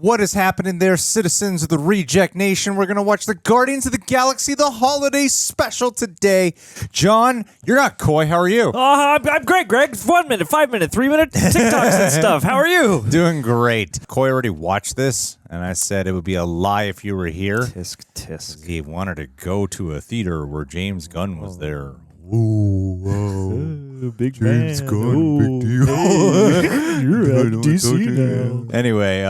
What is happening there, citizens of the Reject Nation? We're going to watch the Guardians of the Galaxy, the holiday special today. John, you're not coy. How are you? I'm great, Greg. 1 minute, 5 minute, 3 minute TikToks and stuff. How are you? Doing great. Coy already watched this, and I said it would be a lie if you were here. Tisk, tisk. He wanted to go to a theater where James Gunn was there. Ooh, whoa. Big James man. Gunn, Ooh, big deal. hey, you're at DC now. Anyway,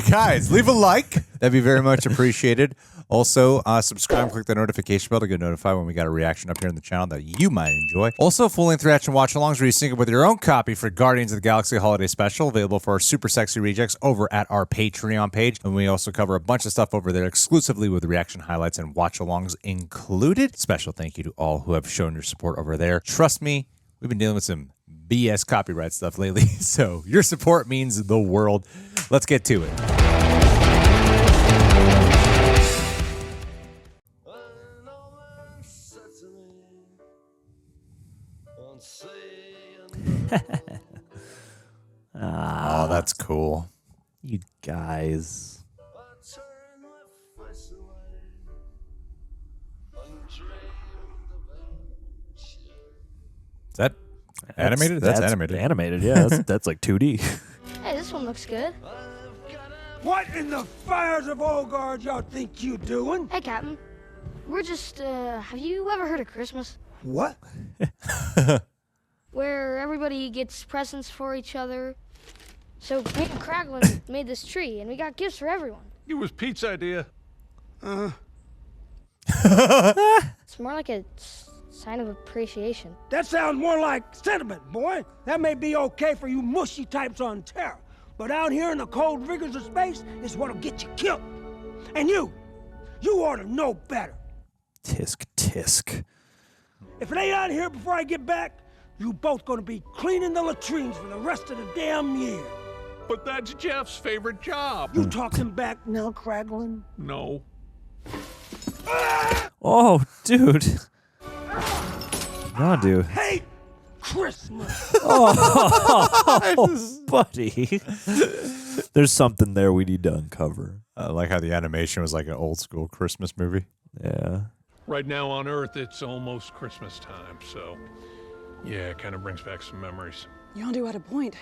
guys, leave a like. That'd be very much appreciated. Also, subscribe, click the notification bell to get notified when we got a reaction up here on the channel that you might enjoy. Also, full-length reaction watch-alongs where you sync up with your own copy for Guardians of the Galaxy Holiday Special, available for our super sexy rejects over at our Patreon page. And we also cover a bunch of stuff over there exclusively with reaction highlights and watch-alongs included. Special thank you to all who have shown your support over there. Trust me, we've been dealing with some BS copyright stuff lately, so your support means the world. Let's get to it. Oh, that's cool. You guys. Is that animated? That's animated. Animated, yeah. That's like 2D. Hey, this one looks good. What in the fires of Olgard y'all think you doing? Hey, Captain. We're just, have you ever heard of Christmas? What? Where everybody gets presents for each other. So me and Kraglin made this tree, and we got gifts for everyone. It was Pete's idea. It's more like a sign of appreciation. That sounds more like sentiment, boy. That may be okay for you mushy types on Terra, but out here in the cold rigors of space is what'll get you killed. And you ought to know better. Tisk, tisk. If it ain't out here before I get back, you both gonna be cleaning the latrines for the rest of the damn year. But that's Jeff's favorite job. You talking back now, Kraglin? No. Oh, dude. No, dude. Hate Christmas. Oh, buddy. There's something there we need to uncover. I like how the animation was like an old school Christmas movie. Yeah. Right now on Earth, it's almost Christmas time, so yeah, it kind of brings back some memories. Yondu had a point.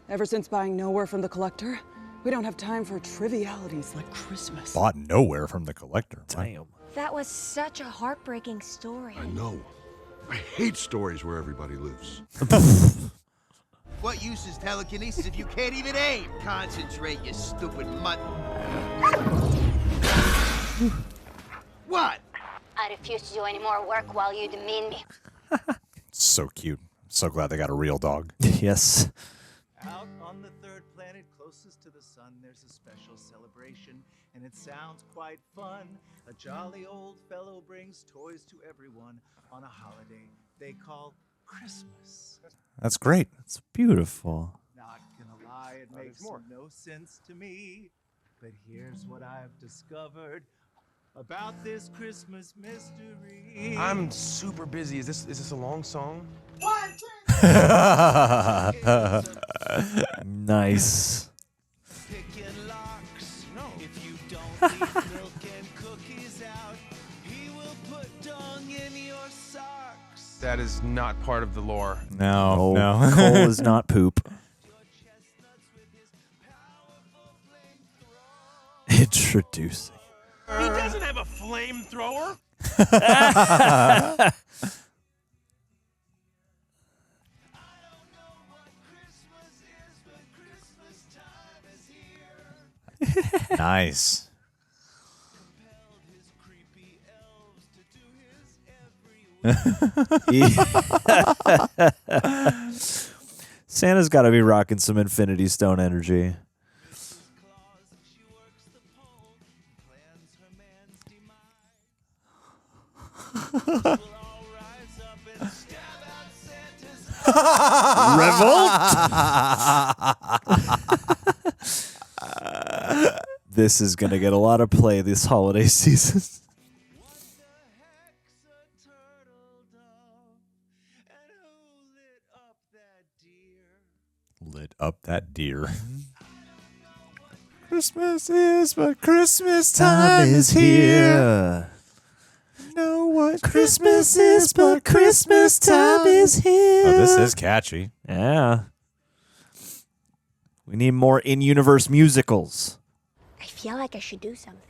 Ever since buying Knowhere from the Collector, we don't have time for trivialities like Christmas. Bought Knowhere from the Collector. Damn. That was such a heartbreaking story. I know. I hate stories where everybody lives. What use is telekinesis if you can't even aim? Concentrate, you stupid mutt. What? I refuse to do any more work while you demean me. So cute. So glad they got a real dog. Yes. Out on the third planet closest to the sun, there's a special celebration, and it sounds quite fun. A jolly old fellow brings toys to everyone on a holiday they call Christmas. That's great. It's beautiful. Not gonna lie, it makes no sense to me, but here's what I've discovered about this Christmas mystery. I'm super busy. Is this a long song? Nice. Picking locks. No. If you don't leave milk and cookies out, he will put dung in your socks. That is not part of the lore. No, Oh, no. coal is not poop. Introducing. He doesn't have a flamethrower. Nice. Santa's got to be rocking some Infinity Stone energy. This is going to get a lot of play this holiday season. Lit up that deer. Christmas is, but Christmas time is here. Know what Christmas is, but Christmas time is here. Oh, this is catchy. Yeah. We need more in-universe musicals. I feel like I should do something.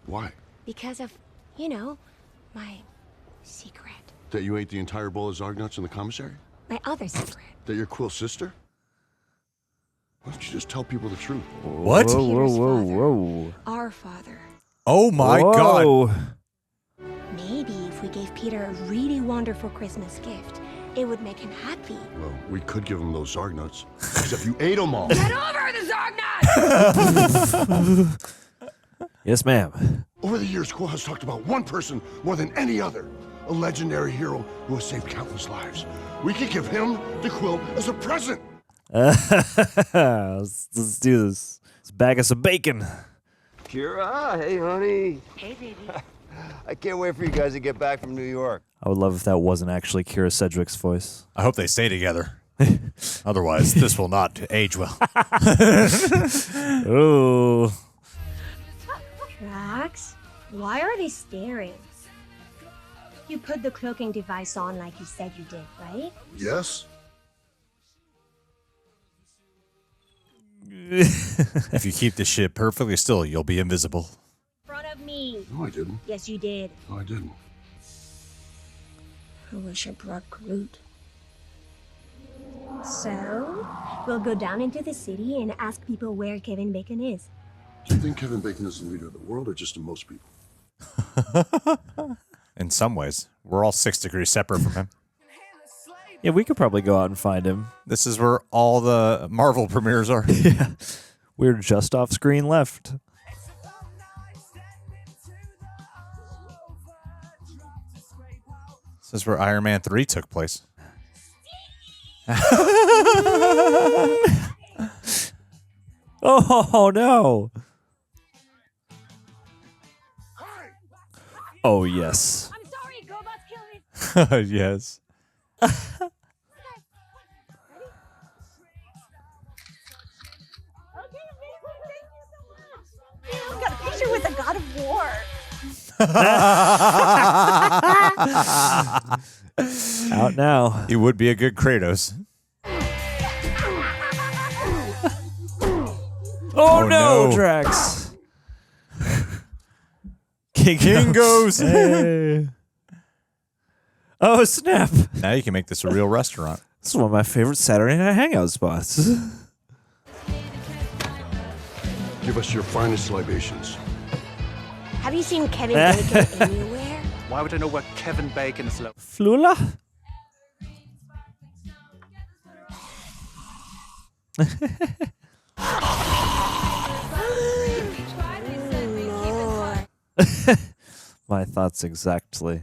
Why? Because of, you know, my secret. That you ate the entire bowl of Zargnuts in the commissary? My other secret. That you're Quill's sister? Why don't you just tell people the truth? What? Whoa. Our father. Oh my God. Maybe if we gave Peter a really wonderful Christmas gift, it would make him happy. Well, we could give him those Zargnuts. Except you ate them all. Get over the Zargnuts! Yes, ma'am. Over the years, Quill has talked about one person more than any other. A legendary hero who has saved countless lives. We could give him to Quill as a present. Let's do this. Let's bag us some bacon. Kira, hey, honey. Hey, baby. I can't wait for you guys to get back from New York. I would love if that wasn't actually Kira Sedgwick's voice. I hope they stay together. Otherwise, this will not age well. Oh. Drax, why are they staring? You put the cloaking device on like you said you did, right? Yes. If you keep this shit perfectly still, you'll be invisible. In front of me. No, I didn't. Yes, you did. No, I didn't. I wish I brought Groot. So, we'll go down into the city and ask people where Kevin Bacon is. Do you think Kevin Bacon is the leader of the world or just to most people? In some ways, we're all 6 degrees separate from him. Yeah, we could probably go out and find him. This is where all the Marvel premieres are. Yeah. We're just off screen left. This is where Iron Man 3 took place. Oh, no. Oh, yes. I'm sorry, Go Kill me. Yes. I've got a picture with the God of War. Out now. He would be a good Kratos. Oh, no, Drax. King goes. Hey. Oh, snap. Now you can make this a real restaurant. This is one of my favorite Saturday night hangout spots. Give us your finest libations. Have you seen Kevin Bacon anywhere? Why would I know where Kevin Bacon is located? Flula? My thoughts exactly.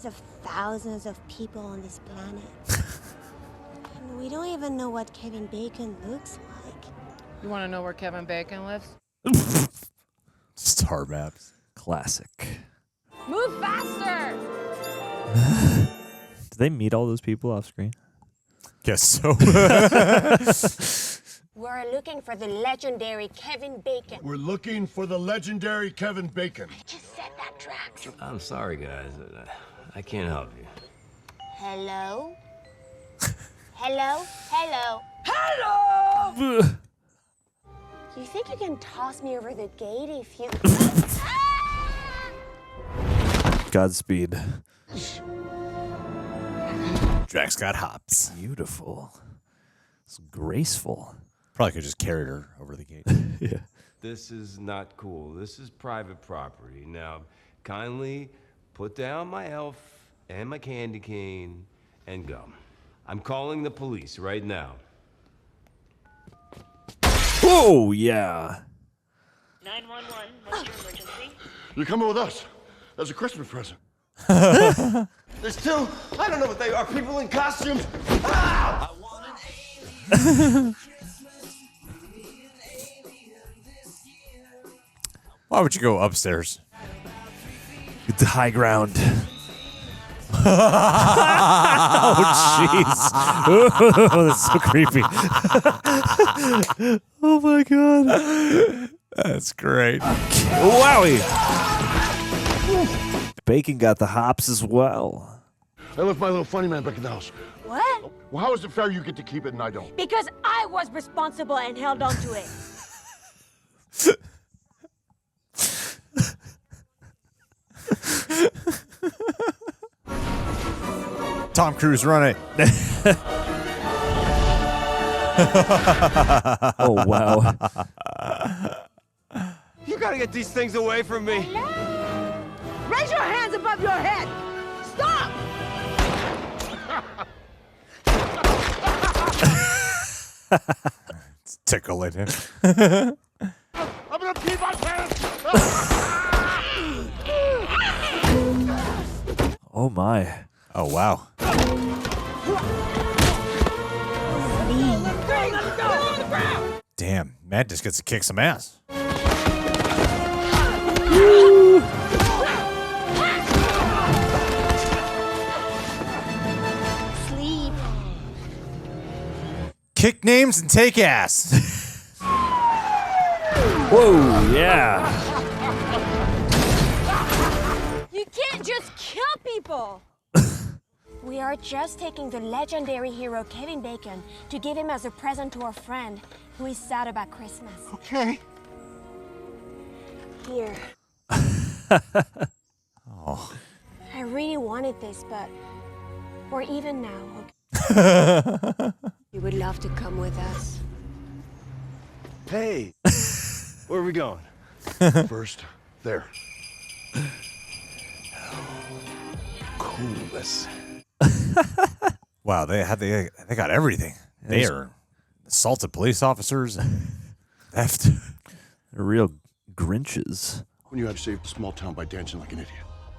Of thousands of people on this planet. And we don't even know what Kevin Bacon looks like. You want to know where Kevin Bacon lives? Star maps. Classic. Move faster! Did they meet all those people off screen? Guess so. We're looking for the legendary Kevin Bacon. We're looking for the legendary Kevin Bacon. I just said that, Drax. I'm sorry, guys. I can't help you. Hello? Hello? Hello? Hello! You think you can toss me over the gate if you... Godspeed. Drax got hops. Beautiful. It's graceful. Probably could just carry her over the gate. Yeah. This is not cool. This is private property. Now, kindly put down my elf and my candy cane and go. I'm calling the police right now. Oh, yeah. 911, what's your emergency? You're coming with us. As a Christmas present. There's two, I don't know what they are, people in costumes. Ah! Why would you go upstairs? Get the high ground. jeez. Oh, that's so creepy. Oh, my God. That's great. Wowie. Bacon got the hops as well. I left my little funny man back in the house. What? Well, how is it fair you get to keep it and I don't? Because I was responsible and held on to it. Tom Cruise, run it. Oh, wow. You gotta get these things away from me. Raise your hands above your head. Stop! It's tickling him. I'm gonna pee my pants! Oh, my. Oh, wow. Damn, Mantis gets to kick some ass. Sleep. Kick names and take ass. Whoa, yeah. You can't just kill people. We are just taking the legendary hero Kevin Bacon to give him as a present to our friend who is sad about Christmas. Okay. Here. Oh. I really wanted this, but we're even now. Okay? You would love to come with us. Hey, where are we going? First, there. Coolest. Wow, they got everything. They are assaulted police officers and theft. They're real Grinches. When you had to save the small town by dancing like an idiot.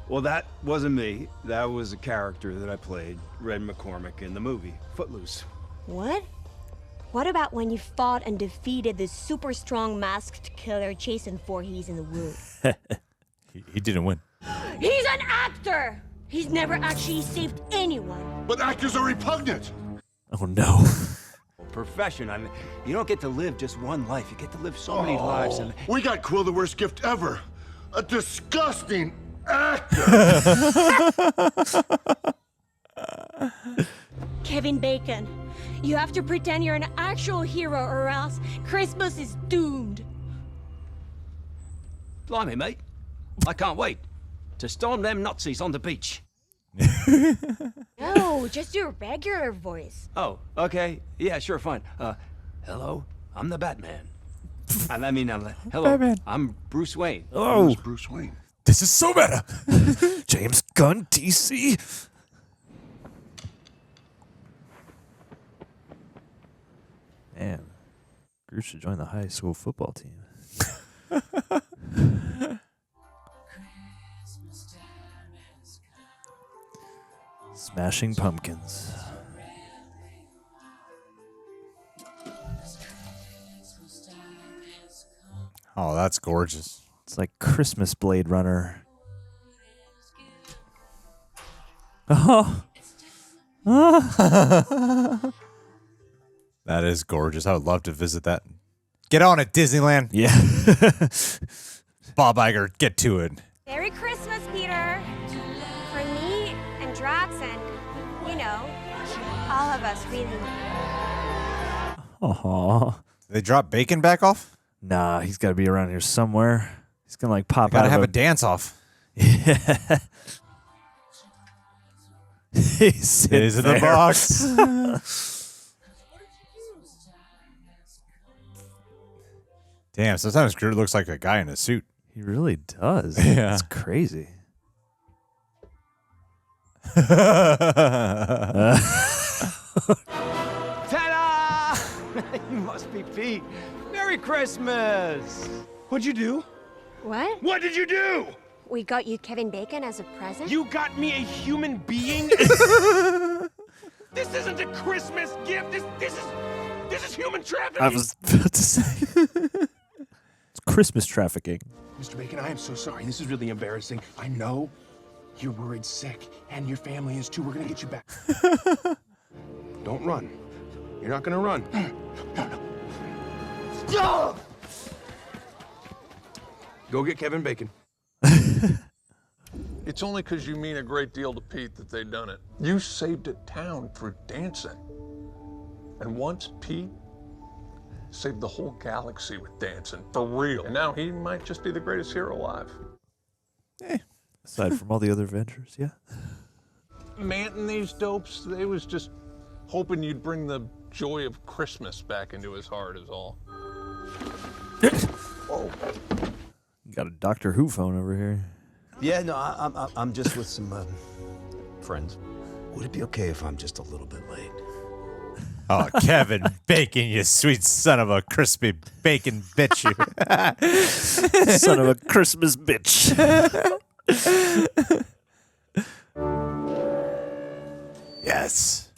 Well, that wasn't me. That was a character that I played, Red McCormick, in the movie Footloose. What? What about when you fought and defeated the super strong masked killer Jason Voorhees in the woods? He didn't win. He's an actor! He's never actually saved anyone. But actors are repugnant. Oh, no. Profession. I mean, you don't get to live just one life. You get to live so many lives. And We got Quill the worst gift ever. A disgusting actor. Kevin Bacon, you have to pretend you're an actual hero or else Christmas is doomed. Blimey, mate. I can't wait to storm them Nazis on the beach. No, just your regular voice. Oh, okay. Yeah, sure, fine. Hello, I'm the Batman. I mean, hello, Batman. I'm Bruce Wayne. Oh, Who's Bruce Wayne? This is so meta. James Gunn, DC. Man, Groot should join the high school football team. Smashing Pumpkins. Oh, that's gorgeous. It's like Christmas Blade Runner. Oh. That is gorgeous. I would love to visit that. Get on it, Disneyland. Yeah. Bob Iger, get to it. Merry Christmas, Peter. For me and Drax and, you know, all of us, really. Aw. They drop Bacon back off? Nah, he's got to be around here somewhere. He's going to like pop out. Gotta of have a dance off. Yeah. He's in the box. Damn, sometimes Groot looks like a guy in a suit. He really does. Yeah. It's crazy. Ta-da! You must be Pete. Merry Christmas! What'd you do? What? What did you do? We got you Kevin Bacon as a present? You got me a human being? This isn't a Christmas gift. This is human trafficking. I was about to say. It's Christmas trafficking. Mr. Bacon, I am so sorry. This is really embarrassing. I know. You're worried sick, and your family is too. We're gonna get you back. Don't run. You're not gonna run. No. Go get Kevin Bacon. It's only because you mean a great deal to Pete that they done it. You saved a town through dancing. And once Pete saved the whole galaxy with dancing, for real. And now he might just be the greatest hero alive. Aside from all the other Avengers, yeah. Manting these dopes, they was just hoping you'd bring the joy of Christmas back into his heart is all. Whoa. Got a Doctor Who phone over here. Yeah, no, I'm just with some friends. Would it be okay if I'm just a little bit late? Oh, Kevin Bacon, you sweet son of a crispy bacon bitch. You. Son of a Christmas bitch. Yes.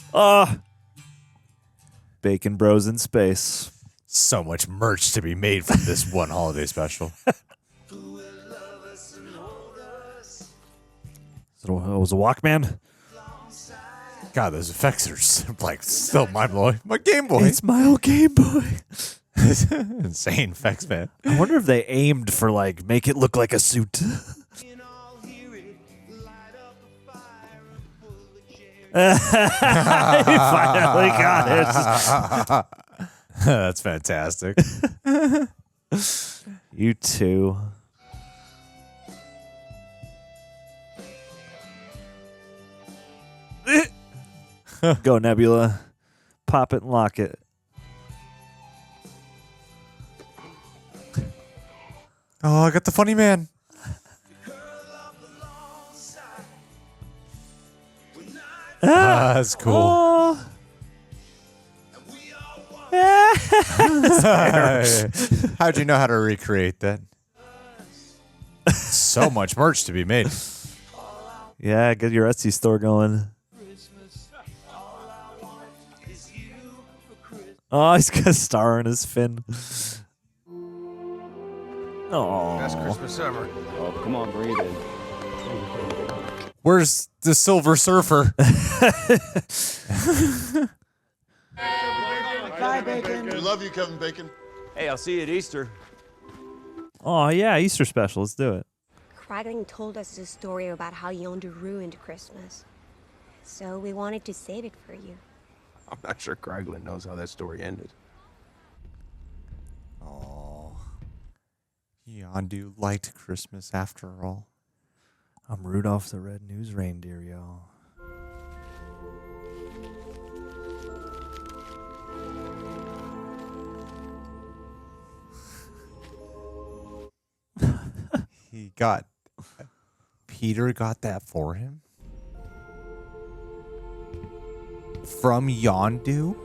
Bacon Bros in space. So much merch to be made from this one holiday special. It was a Walkman? God, those effects are like still mind blowing. My Game Boy. It's my old Game Boy. Insane effects, man. I wonder if they aimed for like make it look like a suit. He finally got it. That's fantastic. You too. Go, Nebula. Pop it and lock it. Oh, I got the funny man. That's cool. Oh. How'd you know how to recreate that? So much merch to be made. Yeah, get your Etsy store going. Oh, he's got a star in his fin. Oh, Best Christmas ever. Oh, come on, breathe in. Where's the Silver Surfer? Bye, Bacon. We love you, Kevin Bacon. Hey, I'll see you at Easter. Oh yeah, Easter special. Let's do it. Kraglin told us a story about how Yondu ruined Christmas. So we wanted to save it for you. I'm not sure Kraglin knows how that story ended. Oh, Yondu liked Christmas after all. I'm Rudolph the Red-Nosed Reindeer, y'all. Peter got that for him? From Yondu?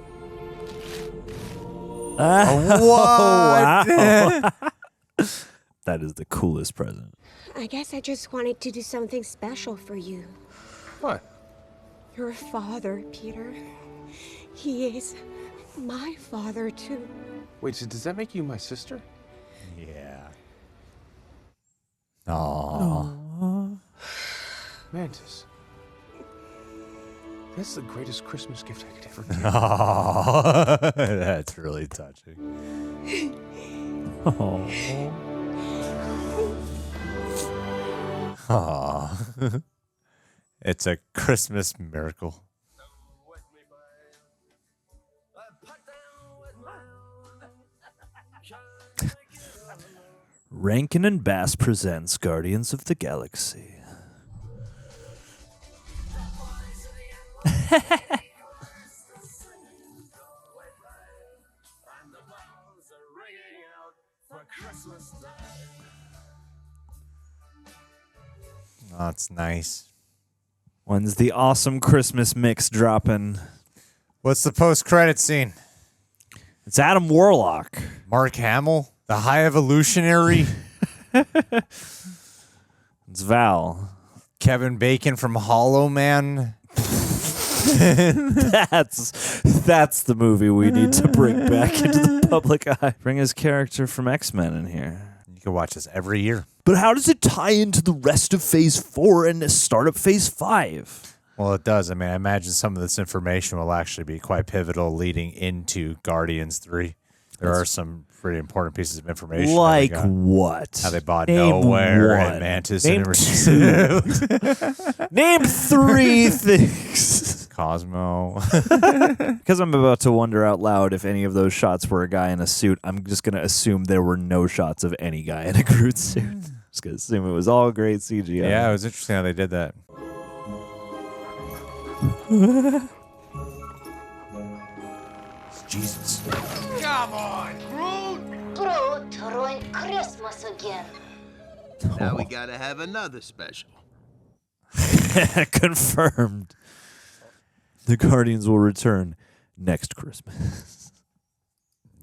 What? Wow. That is the coolest present. I guess I just wanted to do something special for you. What? Your father, Peter. He is my father, too. Wait, so does that make you my sister? Yeah. Aww. Mantis. That's the greatest Christmas gift I could ever give. Aww. That's really touching. Oh. Aww. It's a Christmas miracle. Rankin and Bass presents Guardians of the Galaxy. Oh, that's nice. When's the awesome Christmas mix dropping? What's the post-credit scene? It's Adam Warlock. Mark Hamill? The High Evolutionary? It's Val. Kevin Bacon from Hollow Man? That's the movie we need to bring back into the public eye. Bring his character from X-Men in here. You can watch this every year. But how does it tie into the rest of Phase 4 and the start of Phase 5? Well, it does. I mean, I imagine some of this information will actually be quite pivotal leading into Guardians 3. There are some pretty important pieces of information. Like what? How they bought Name Knowhere one. and Mantis. Name and two. Name 3 things. Cosmo. Because I'm about to wonder out loud if any of those shots were a guy in a suit. I'm just going to assume there were no shots of any guy in a Groot suit. Just going to assume it was all great CGI. Yeah, it was interesting how they did that. Jesus. Come on, Groot! Groot ruined Christmas again. Now we gotta have another special. Confirmed. The Guardians will return next Christmas.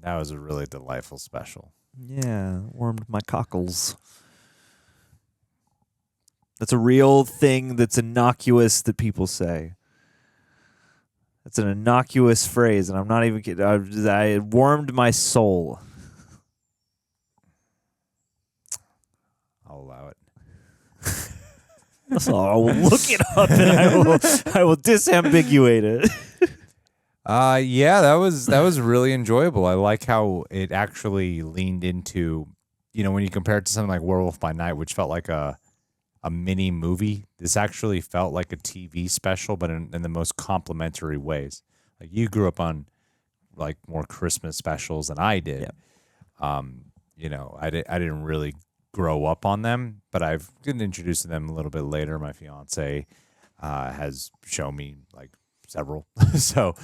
That was a really delightful special. Yeah, warmed my cockles. That's a real thing that's innocuous that people say. That's an innocuous phrase, and I'm not even kidding. It warmed my soul. I'll allow it. So I will look it up and I will disambiguate it. Yeah, that was really enjoyable. I like how it actually leaned into, when you compare it to something like Werewolf by Night, which felt like a mini movie. This actually felt like a TV special, but in the most complimentary ways. Like you grew up on like more Christmas specials than I did. Yep. I didn't really grow up on them, but I've been introduced to them a little bit later. My fiance has shown me like several, so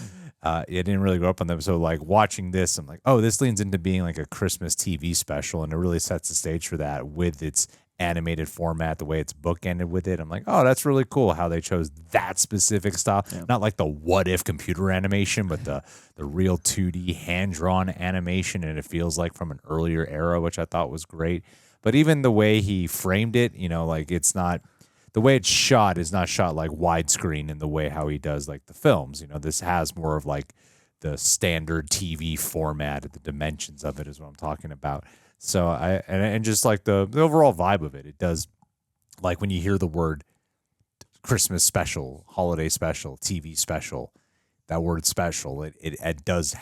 I didn't really grow up on them. So like watching this, I'm like, oh, this leans into being like a Christmas TV special, and it really sets the stage for that with its animated format, the way it's bookended with it. I'm like, oh, that's really cool how they chose that specific style. Yeah. Not like the what if computer animation, but the real 2D hand-drawn animation, and it feels like from an earlier era, which I thought was great. But even the way he framed it, like it's not, the way it's shot is not shot like widescreen in the way how he does like the films. This has more of like the standard TV format, the dimensions of it is what I'm talking about. So and just like the overall vibe of it, it does, like when you hear the word Christmas special, holiday special, TV special, that word special, it does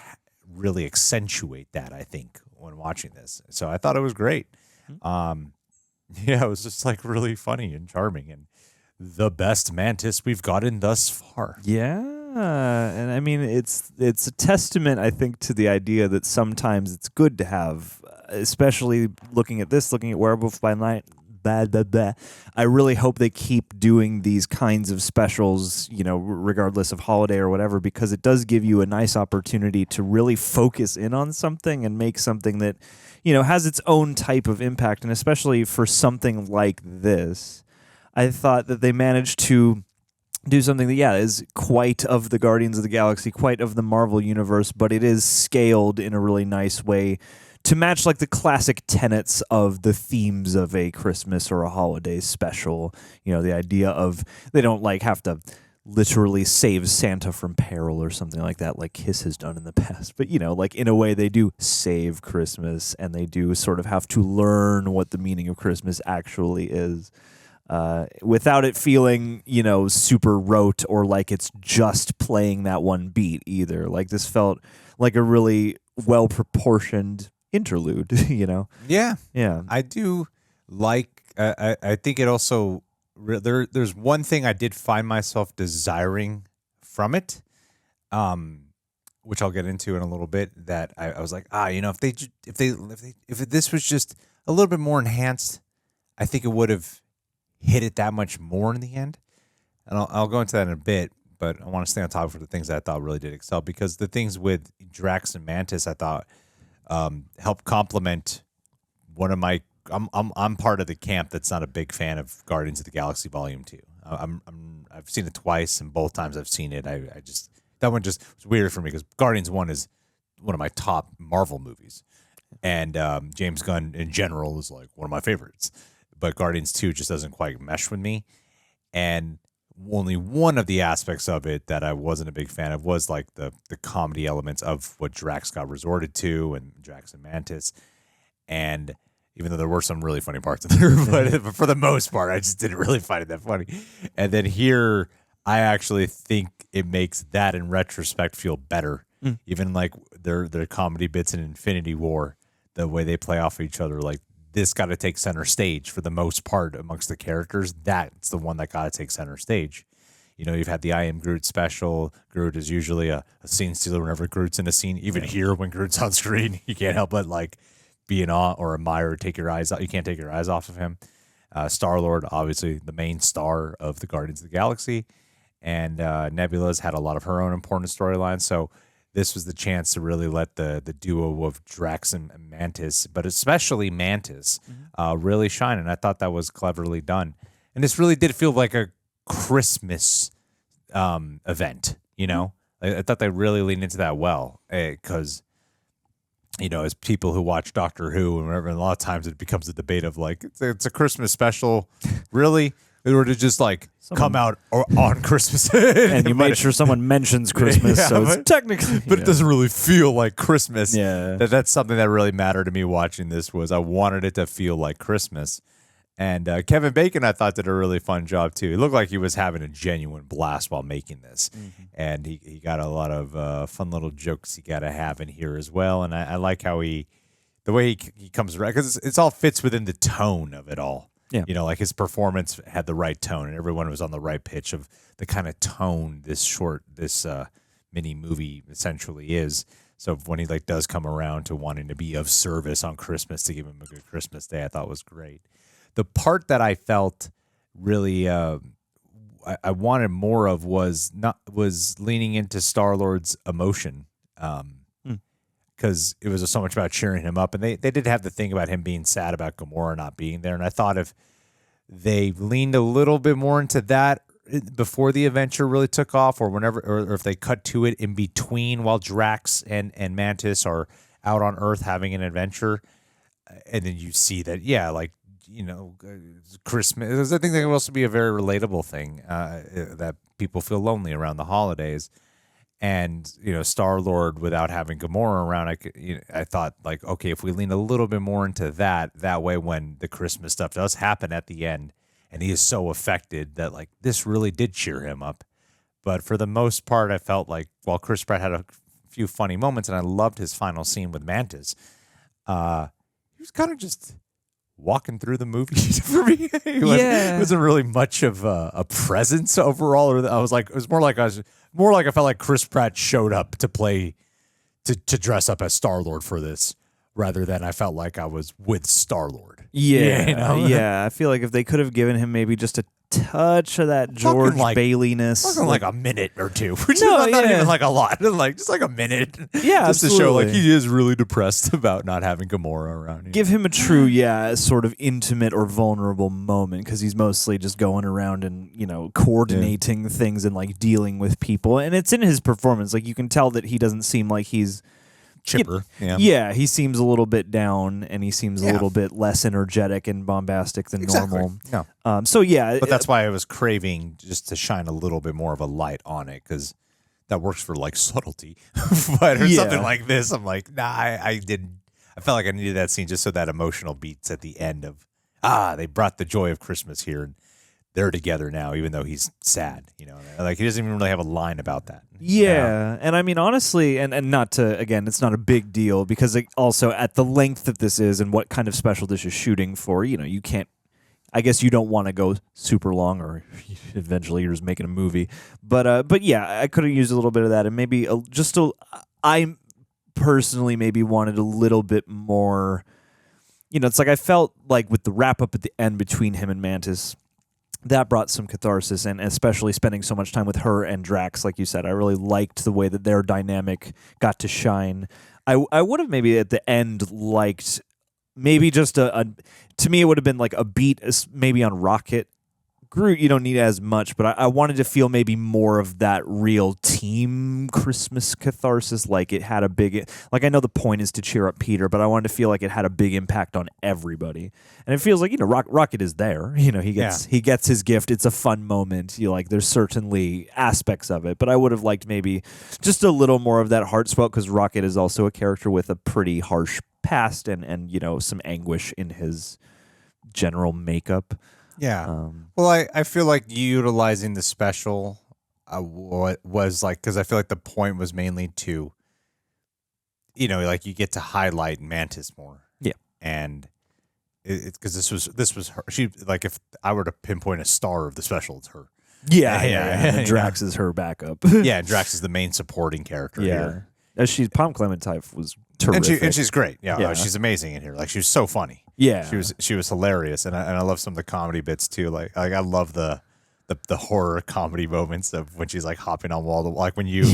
really accentuate that, I think, when watching this. So I thought it was great. It was just like really funny and charming and the best Mantis we've gotten thus far. Yeah. And I mean, it's a testament, I think, to the idea that sometimes it's good to have, especially looking at Werewolf by Night. I really hope they keep doing these kinds of specials, regardless of holiday or whatever, because it does give you a nice opportunity to really focus in on something and make something that, has its own type of impact. And especially for something like this, I thought that they managed to do something that, is quite of the Guardians of the Galaxy, quite of the Marvel Universe, but it is scaled in a really nice way to match like the classic tenets of the themes of a Christmas or a holiday special. The idea of they don't like have to literally save Santa from peril or something like that, like Kiss has done in the past. But, like in a way they do save Christmas, and they do sort of have to learn what the meaning of Christmas actually is. Without it feeling, super rote or like it's just playing that one beat either. Like this felt like a really well-proportioned interlude, Yeah. Yeah. I do like, I think it also, there's one thing I did find myself desiring from it, which I'll get into in a little bit, that I was like, if this was just a little bit more enhanced, I think it would have hit it that much more in the end. And I'll go into that in a bit, but I want to stay on top of the things that I thought really did excel, because the things with Drax and Mantis, I thought, help complement one of my. I'm part of the camp that's not a big fan of Guardians of the Galaxy Volume 2. I've seen it twice, and both times I've seen it, I just that one just was weird for me, because Guardians 1 is one of my top Marvel movies, and James Gunn in general is like one of my favorites. But Guardians 2 just doesn't quite mesh with me, and only one of the aspects of it that I wasn't a big fan of was like the comedy elements of what Drax got resorted to, and Drax and Mantis. And even though there were some really funny parts in there. But for the most part, I just didn't really find it that funny. And then here, I actually think it makes that in retrospect feel better. Even like their comedy bits in Infinity War, the way they play off of each other, like this got to take center stage for the most part amongst the characters. That's the one that got to take center stage. You know, you've had the I Am Groot special. Groot is usually a scene stealer whenever Groot's in a scene. Even here, when Groot's on screen, you can't help but like be in awe or admire. Take your eyes out. You can't take your eyes off of him. Star-Lord, obviously the main star of the Guardians of the Galaxy, and Nebula's had a lot of her own important storylines. So this was the chance to really let the duo of Drax and Mantis, but especially Mantis, really shine. And I thought that was cleverly done. And this really did feel like a Christmas event, you know? I thought they really leaned into that well, because, you know, as people who watch Doctor Who and whatever, and a lot of times it becomes a debate of like, it's a Christmas special, really? Or to just like come out on Christmas. And you made sure someone mentions Christmas, so it's technically. But it doesn't really feel like Christmas. Yeah. That's something that really mattered to me watching this, was I wanted it to feel like Christmas. And Kevin Bacon, I thought, did a really fun job too. He looked like he was having a genuine blast while making this. And he got a lot of fun little jokes he got to have in here as well. And I like how the way he comes around, because it's all fits within the tone of it all. Yeah. You know, like his performance had the right tone and everyone was on the right pitch of the kind of tone this mini movie essentially is. So when he like does come around to wanting to be of service on Christmas to give him a good Christmas day, I thought was great. The part that I felt really I wanted more of was leaning into Star-Lord's emotion, because it was so much about cheering him up, and they did have the thing about him being sad about Gamora not being there, and I thought if they leaned a little bit more into that before the adventure really took off, or whenever, or if they cut to it in between while Drax and Mantis are out on Earth having an adventure, and then you see that, yeah, like, you know, Christmas, I think that will also be a very relatable thing, that people feel lonely around the holidays. And, you know, Star-Lord without having Gamora around, I thought, like, okay, if we lean a little bit more into that way when the Christmas stuff does happen at the end, and he is so affected that, like, this really did cheer him up. But for the most part, I felt like, while Chris Pratt had a few funny moments, and I loved his final scene with Mantis, he was kind of just walking through the movie for me. It wasn't really much of a presence overall. Or I was like, it was more like I felt like Chris Pratt showed up to play, to dress up as Star-Lord for this, rather than I felt like I was with Star-Lord. Yeah, you know? Yeah. I feel like if they could have given him maybe just a touch of that George Bailey-ness, like a minute or two, which is not even like a lot, like just like a minute, yeah, just to show like he is really depressed about not having Gamora around. Give him a true, sort of intimate or vulnerable moment, because he's mostly just going around and, you know, coordinating things and like dealing with people, and it's in his performance. Like you can tell that he doesn't seem like he's chipper. He seems a little bit down, and he seems a little bit less energetic and bombastic than normal. No. But that's why I was craving just to shine a little bit more of a light on it, because that works for like subtlety. But or something like this, I'm like, nah, I didn't. I felt like I needed that scene just so that emotional beats at the end of they brought the joy of Christmas here, and they're together now, even though he's sad, you know, like he doesn't even really have a line about that. Yeah. And I mean, honestly, and not to, again, it's not a big deal, because also at the length that this is and what kind of special this is shooting for, you know, you can't, I guess you don't want to go super long, or eventually you're just making a movie. But yeah, I could have used a little bit of that, and maybe I personally maybe wanted a little bit more, you know, it's like I felt like with the wrap up at the end between him and Mantis, that brought some catharsis, and especially spending so much time with her and Drax, like you said, I really liked the way that their dynamic got to shine. I would have maybe at the end liked maybe just to me it would have been like a beat maybe on Rocket. Groot, you don't need as much, but I wanted to feel maybe more of that real team Christmas catharsis. Like it had a big, like I know the point is to cheer up Peter, but I wanted to feel like it had a big impact on everybody. And it feels like, you know, Rocket is there. You know, he gets his gift. It's a fun moment. You like, there's certainly aspects of it, but I would have liked maybe just a little more of that heart swell, because Rocket is also a character with a pretty harsh past and some anguish in his general makeup. Yeah. Well, I feel like utilizing the special was like, because I feel like the point was mainly to, like you get to highlight Mantis more. Yeah. And it's because this was her. She, like, if I were to pinpoint a star of the special, it's her. Yeah. And Drax is her backup. Yeah, and Drax is the main supporting character here. Palm Klementieff was terrific. And she's great. Yeah, she's amazing in here. Like, she was so funny. Yeah, she was hilarious, and I love some of the comedy bits too. Like I love the horror comedy moments of when she's like hopping on wall to like when you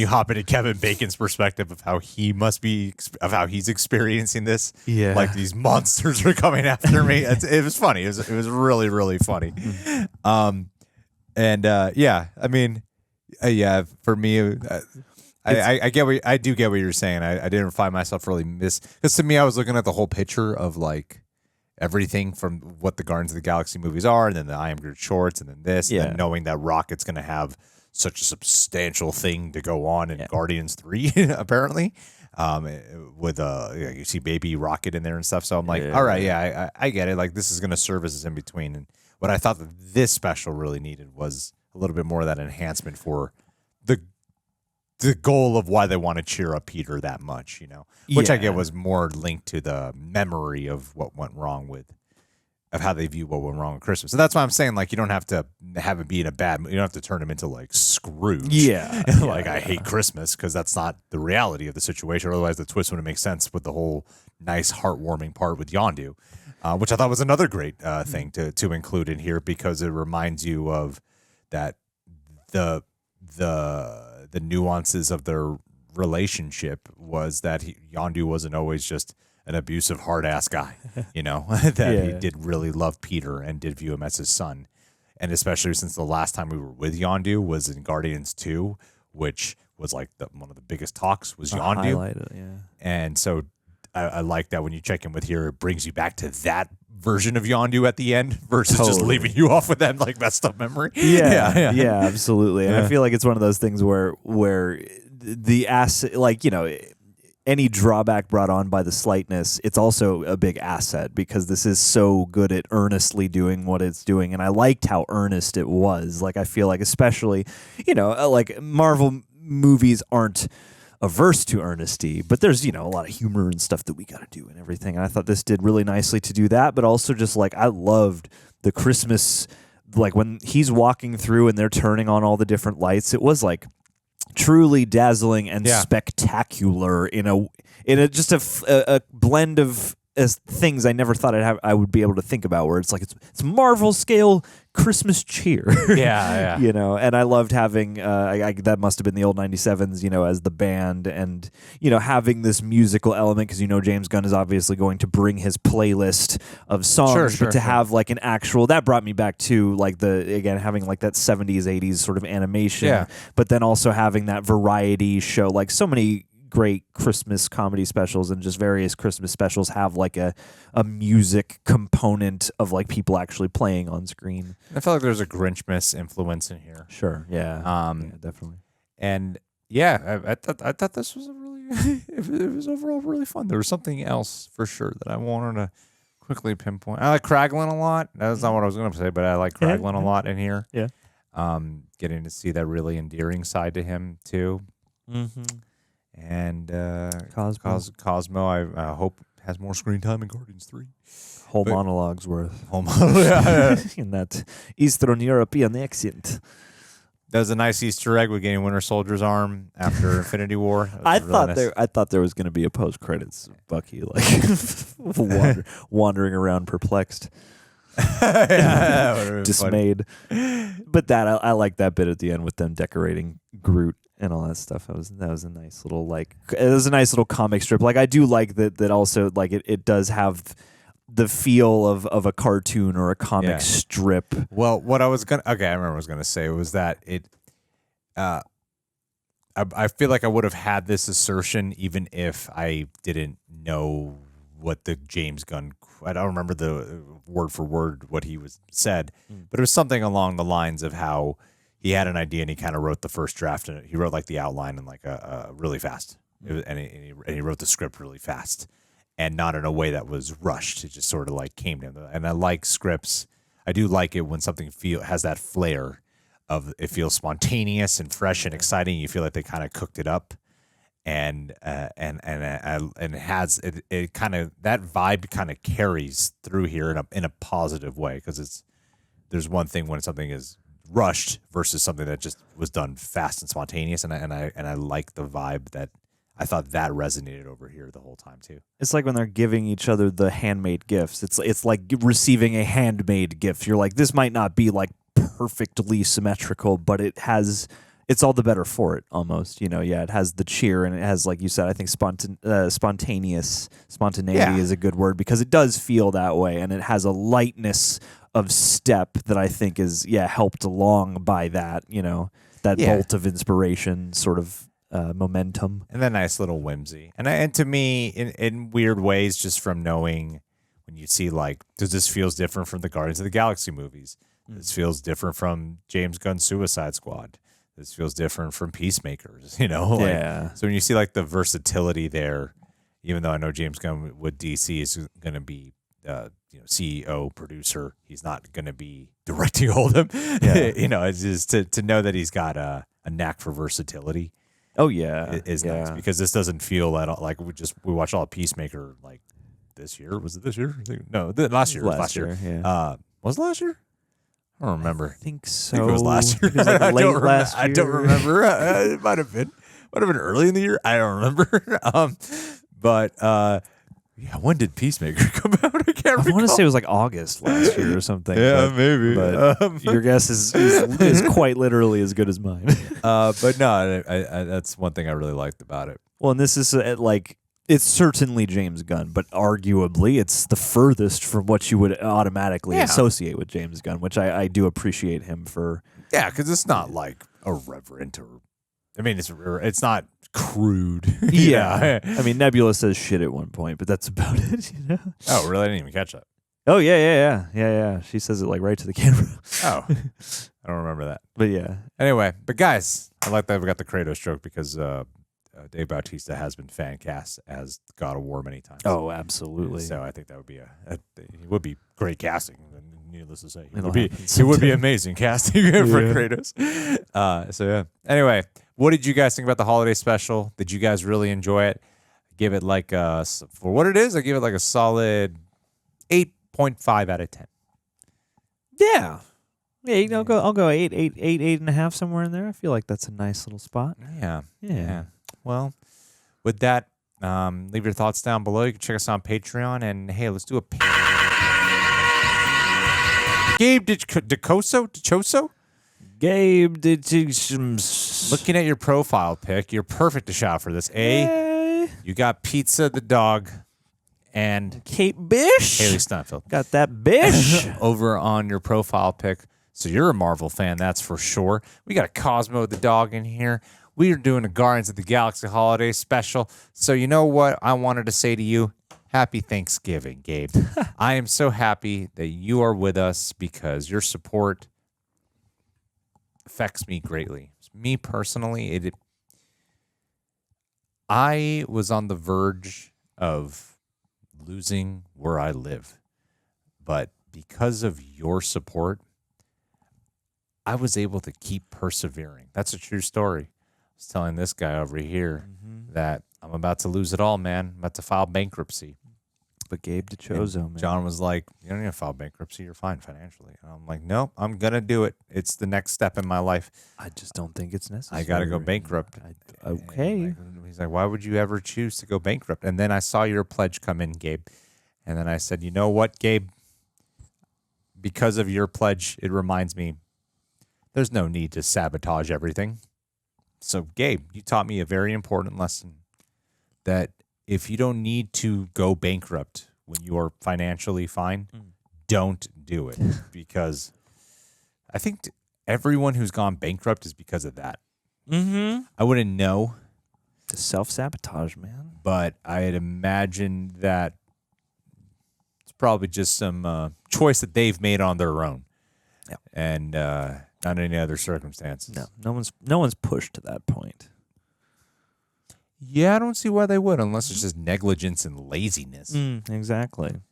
hop into Kevin Bacon's perspective of how he must be of how he's experiencing this. Yeah, like these monsters are coming after me. It was funny. It was really, really funny. I mean, for me. I do get what you're saying. I didn't find myself really because to me I was looking at the whole picture of like everything from what the Guardians of the Galaxy movies are, and then the I Am Groot shorts, and then this, and then knowing that Rocket's going to have such a substantial thing to go on in Guardians 3 apparently, with you see Baby Rocket in there and stuff. So I'm like, all right, I get it. Like this is going to serve as in between. And what I thought that this special really needed was a little bit more of that enhancement for the goal of why they want to cheer up Peter that much, which I get was more linked to the memory of what went wrong of how they view what went wrong with Christmas. So that's why I'm saying, like, you don't have to have it be in a bad mood. You don't have to turn him into like Scrooge. Yeah. I hate Christmas, because that's not the reality of the situation. Otherwise the twist wouldn't make sense with the whole nice heartwarming part with Yondu, which I thought was another great thing to include in here, because it reminds you of that the nuances of their relationship was that Yondu wasn't always just an abusive, hard-ass guy, that he did really love Peter and did view him as his son. And especially since the last time we were with Yondu was in Guardians 2, which was like one of the biggest talks was Yondu. And so I like that when you check in with here, it brings you back to that version of Yondu at the end versus just leaving you off with that like messed up memory. Yeah, absolutely. And I feel like it's one of those things where the asset, like, any drawback brought on by the slightness, it's also a big asset, because this is so good at earnestly doing what it's doing. And I liked how earnest it was. Like, I feel like especially, like Marvel movies aren't averse to earnesty, but there's, a lot of humor and stuff that we got to do and everything. And I thought this did really nicely to do that, but also just like, I loved the Christmas, like when he's walking through and they're turning on all the different lights, it was like truly dazzling and spectacular in a just a blend of things I never thought I would be able to think about, where it's like it's Marvel scale Christmas cheer. And I loved having that must have been the old 97s, as the band, and having this musical element, because James Gunn is obviously going to bring his playlist of songs, but to have like an actual, that brought me back to like having like that 70s 80s sort of animation, but then also having that variety show, like so many great Christmas comedy specials and just various Christmas specials have like a music component of like people actually playing on screen. I feel like there's a Grinchmas influence in here. Sure, yeah, definitely. And I thought this was a really it was overall really fun. There was something else for sure that I wanted to quickly pinpoint. I like Kraglin a lot. That's not what I was going to say, but I like Kraglin a lot in here. Yeah, getting to see that really endearing side to him too. Mm-hmm. And Cosmo, I hope has more screen time in Guardians 3. Whole monologues worth. Whole monologue in that Eastern European accent. That was a nice Easter egg with getting Winter Soldier's arm after Infinity War. I thought there was going to be a post credits Bucky like wandering around perplexed. Dismayed. But I like that bit at the end with them decorating Groot and all that stuff. That was a nice little comic strip. Like, I do like that also, like, it does have the feel of a cartoon or a comic strip. Well, what I remember what I was gonna say was that it I feel like I would have had this assertion even if I didn't know what the James Gunn, I don't remember the word for word what he said, but it was something along the lines of how he had an idea and he kind of wrote the first draft, and he wrote like the outline and like really fast, and he wrote the script really fast, and not in a way that was rushed. It just sort of like came to him. And I like scripts. I do like it when something has that flair of it feels spontaneous and fresh and exciting. You feel like they kind of cooked it up, and it has it kind of, that vibe kind of carries through here in a positive way, because there's one thing when something is rushed versus something that just was done fast and spontaneous, and I like the vibe that I thought that resonated over here the whole time too. It's like when they're giving each other the handmade gifts. It's like receiving a handmade gift. You're like, this might not be like perfectly symmetrical, but it's all the better for it almost. It has the cheer, and it has, like you said, I think spontaneity is a good word, because it does feel that way, and it has a lightness of step that I think is helped along by that, that bolt of inspiration sort of momentum, and that nice little whimsy, and to me, in weird ways, just from knowing when you see like, does this feels different from the Guardians of the Galaxy movies? This feels different from James Gunn's Suicide Squad. This feels different from Peacemakers. So when you see like the versatility there, even though I know James Gunn with DC is going to be CEO, producer, he's not going to be directing all of them. It's just to know that he's got a knack for versatility. Oh yeah, is nice, because this doesn't feel at all like we watched all of Peacemaker like this year. Was it this year? No, last year. Last year. Yeah. Was it last year? I don't remember. I think so. I think it was last year. It was like late last year. I don't remember. It might have been early in the year. I don't remember. When did Peacemaker come out? I can't recall. I want to say it was like August last year or something. Maybe. But your guess is quite literally as good as mine. But no, I that's one thing I really liked about it. Well, and this is it's certainly James Gunn, but arguably it's the furthest from what you would automatically associate with James Gunn, which I do appreciate him for. Yeah, because it's not like irreverent it's not crude. Yeah. I mean, Nebula says shit at one point, but that's about it, Oh, really? I didn't even catch that. Oh, yeah. She says it like right to the camera. Oh, I don't remember that. But yeah. Anyway, but guys, I like that we got the Kratos joke, because Dave Bautista has been fan cast as God of War many times. Oh, absolutely. So I think that would be it would be great casting. Needless to say, it would be amazing casting for Kratos. So yeah. Anyway, what did you guys think about the holiday special? Did you guys really enjoy it? Give it like for what it is. I give it like a solid 8.5 out of 10. Yeah. Yeah, I'll go 8.5 somewhere in there. I feel like that's a nice little spot. Yeah. Well, with that, leave your thoughts down below. You can check us on Patreon, and hey, let's do a Gabe DeCoso? Gabe DeCoso. Looking at your profile pic, you're perfect to shot for this. You got Pizza the dog and Kate Bish. Haley Steinfeld. Got that Bish over on your profile pic. So you're a Marvel fan, that's for sure. We got a Cosmo the dog in here. We are doing a Guardians of the Galaxy holiday special. So you know what I wanted to say to you? Happy Thanksgiving, Gabe. I am so happy that you are with us, because your support affects me greatly. Me personally, I was on the verge of losing where I live. But because of your support, I was able to keep persevering. That's a true story. I was telling this guy over here that I'm about to lose it all, man. I'm about to file bankruptcy. But Gabe DeCoso, man. John was like, you don't need to file bankruptcy. You're fine financially. And I'm like, no, I'm going to do it. It's the next step in my life. I just don't think it's necessary. I got to go bankrupt. Okay. He's like, why would you ever choose to go bankrupt? And then I saw your pledge come in, Gabe. And then I said, you know what, Gabe? Because of your pledge, it reminds me there's no need to sabotage everything. So, Gabe, you taught me a very important lesson, that if you don't need to go bankrupt when you are financially fine, don't do it. Because I think everyone who's gone bankrupt is because of that. I wouldn't know. The self-sabotage, man. But I'd imagine that it's probably just some choice that they've made on their own. Yep. And not any other circumstances. No one's pushed to that point. Yeah, I don't see why they would, unless it's just negligence and laziness. Exactly.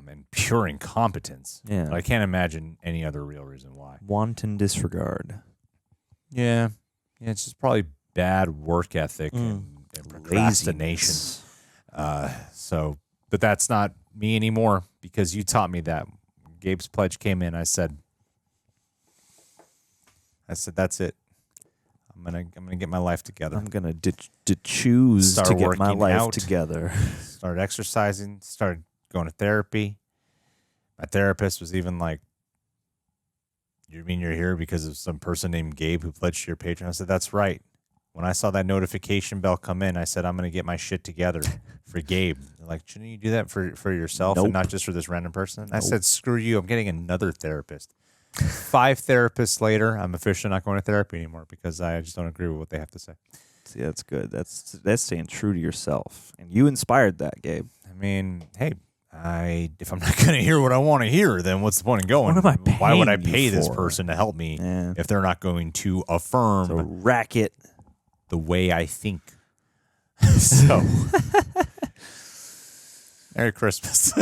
And pure incompetence. Yeah. But I can't imagine any other real reason why. Wanton disregard. Yeah. Yeah, it's just probably bad work ethic and procrastination. But that's not me anymore because you taught me that. Gabe's pledge came in. I said, that's it. I'm gonna get my life together. I'm gonna choose to get my life together. Start exercising. Started going to therapy. My therapist was even like, "You mean you're here because of some person named Gabe who pledged to your Patron?" I said, "That's right." When I saw that notification bell come in, I said, "I'm gonna get my shit together for Gabe." They're like, shouldn't you do that for yourself and not just for this random person? I said, "Screw you! I'm getting another therapist." 5 therapists later, I'm officially not going to therapy anymore because I just don't agree with what they have to say. See, that's good. That's staying true to yourself, and you inspired that, Gabe. I mean, hey, if I'm not going to hear what I want to hear, then what's the point in going? What am I Why would I paying you pay this for? person to help me if they're not going to affirm It's a racket the way I think? So, Merry Christmas.